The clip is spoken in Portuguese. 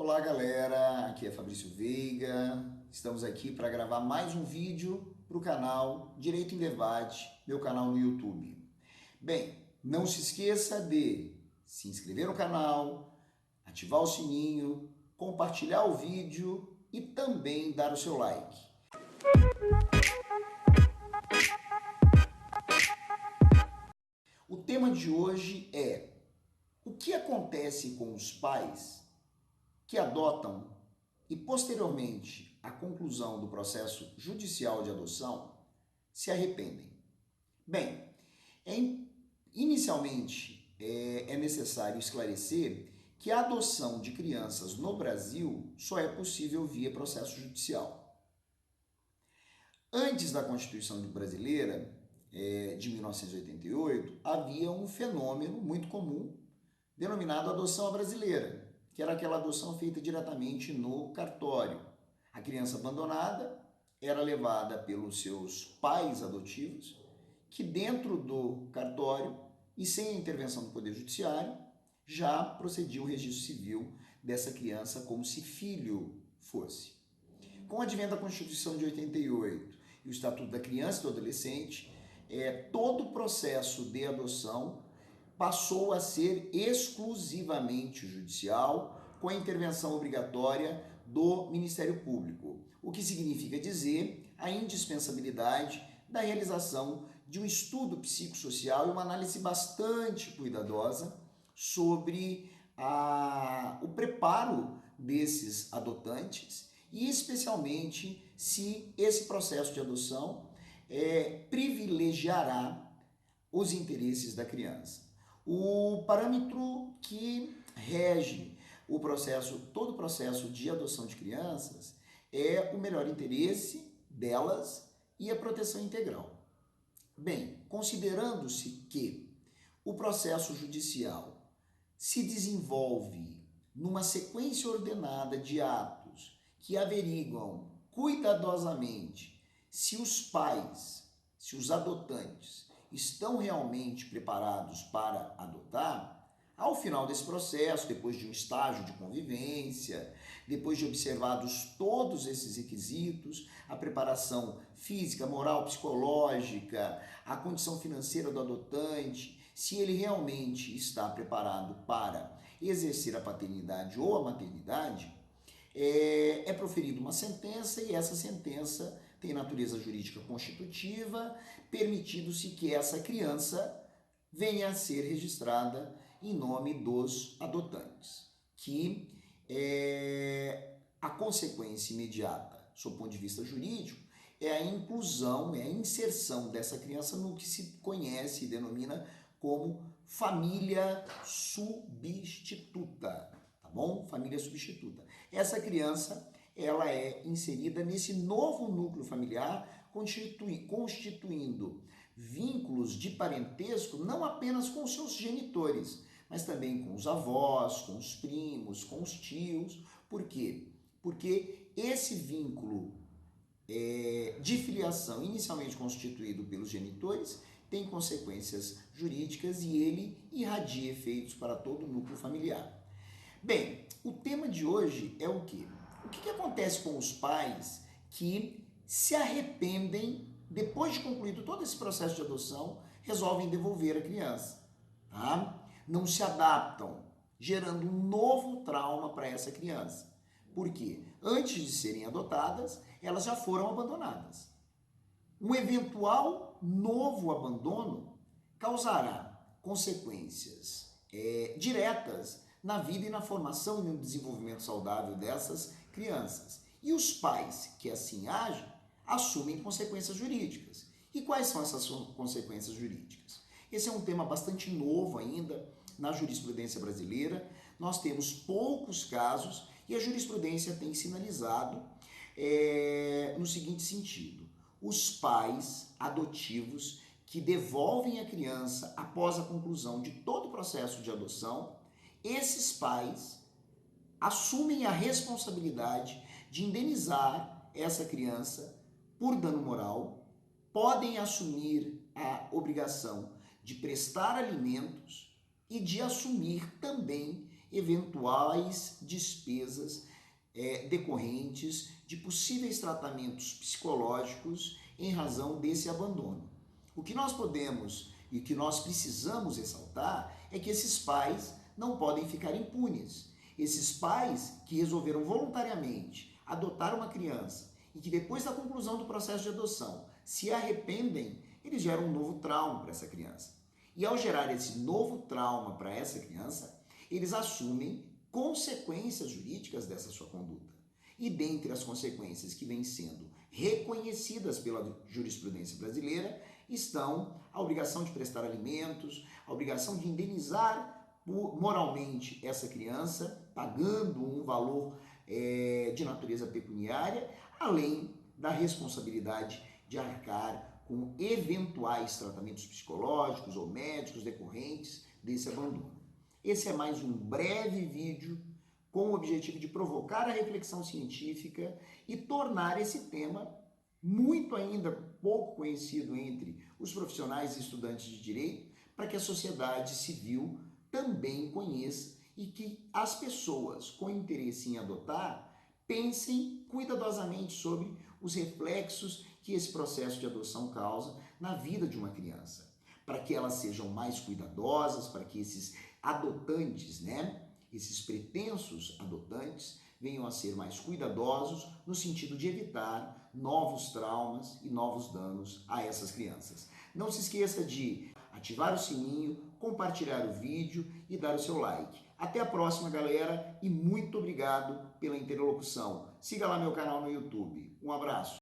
Olá galera, aqui é Fabrício Veiga, estamos aqui para gravar mais um vídeo para o canal Direito em Debate, meu canal no YouTube. Bem, não se esqueça de se inscrever no canal, ativar o sininho, compartilhar o vídeo e também dar o seu like. O tema de hoje é: o que acontece com os pais que adotam e posteriormente à conclusão do processo judicial de adoção se arrependem? Bem, inicialmente é necessário esclarecer que a adoção de crianças no Brasil só é possível via processo judicial. Antes da Constituição brasileira, de 1988, havia um fenômeno muito comum denominado adoção à brasileira, que era aquela adoção feita diretamente no cartório. A criança abandonada era levada pelos seus pais adotivos, que dentro do cartório e sem a intervenção do Poder Judiciário, já procedia o registro civil dessa criança como se filho fosse. Com o advento da Constituição de 88 e o Estatuto da Criança e do Adolescente, todo o processo de adoção passou a ser exclusivamente judicial, com a intervenção obrigatória do Ministério Público, o que significa dizer a indispensabilidade da realização de um estudo psicossocial e uma análise bastante cuidadosa sobre o preparo desses adotantes e especialmente se esse processo de adoção privilegiará os interesses da criança. O parâmetro que rege todo o processo de adoção de crianças é o melhor interesse delas e a proteção integral. Bem, considerando-se que o processo judicial se desenvolve numa sequência ordenada de atos que averiguam cuidadosamente se os pais, se os adotantes estão realmente preparados para adotar, ao final desse processo, depois de um estágio de convivência, depois de observados todos esses requisitos, a preparação física, moral, psicológica, a condição financeira do adotante, se ele realmente está preparado para exercer a paternidade ou a maternidade, é proferida uma sentença e essa sentença tem natureza jurídica constitutiva, permitindo-se que essa criança venha a ser registrada em nome dos adotantes, que a consequência imediata, sob o ponto de vista jurídico, é a inclusão, é a inserção dessa criança no que se conhece e denomina como família substituta, tá bom? Família substituta. Essa criança, ela é inserida nesse novo núcleo familiar, constituindo vínculos de parentesco não apenas com os seus genitores, mas também com os avós, com os primos, com os tios. Por quê? Porque esse vínculo de filiação inicialmente constituído pelos genitores tem consequências jurídicas e ele irradia efeitos para todo o núcleo familiar. Bem, o tema de hoje é o quê? O que acontece com os pais que se arrependem, depois de concluído todo esse processo de adoção, resolvem devolver a criança, tá? Não se adaptam, gerando um novo trauma para essa criança. Por quê? Antes de serem adotadas, elas já foram abandonadas. Um eventual novo abandono causará consequências diretas na vida e na formação e no desenvolvimento saudável dessas crianças. E os pais que assim agem assumem consequências jurídicas. E quais são essas consequências jurídicas? Esse é um tema bastante novo ainda na jurisprudência brasileira. Nós temos poucos casos e a jurisprudência tem sinalizado no seguinte sentido: os pais adotivos que devolvem a criança após a conclusão de todo o processo de adoção, esses pais assumem a responsabilidade de indenizar essa criança por dano moral, podem assumir a obrigação de prestar alimentos e de assumir também eventuais despesas decorrentes de possíveis tratamentos psicológicos em razão desse abandono. O que nós podemos e que nós precisamos ressaltar é que esses pais não podem ficar impunes. Esses pais que resolveram voluntariamente adotar uma criança e que depois da conclusão do processo de adoção se arrependem, eles geram um novo trauma para essa criança. E ao gerar esse novo trauma para essa criança, eles assumem consequências jurídicas dessa sua conduta. E dentre as consequências que vêm sendo reconhecidas pela jurisprudência brasileira estão a obrigação de prestar alimentos, a obrigação de indenizar moralmente essa criança, pagando um valor de natureza pecuniária, além da responsabilidade de arcar com eventuais tratamentos psicológicos ou médicos decorrentes desse abandono. Esse é mais um breve vídeo com o objetivo de provocar a reflexão científica e tornar esse tema muito ainda pouco conhecido entre os profissionais e estudantes de direito, para que a sociedade civil também conheça e que as pessoas com interesse em adotar pensem cuidadosamente sobre os reflexos que esse processo de adoção causa na vida de uma criança, para que elas sejam mais cuidadosas, para que esses adotantes, esses pretensos adotantes, venham a ser mais cuidadosos no sentido de evitar novos traumas e novos danos a essas crianças. Não se esqueça de ativar o sininho, compartilhar o vídeo e dar o seu like. Até a próxima, galera, e muito obrigado pela interlocução. Siga lá meu canal no YouTube. Um abraço.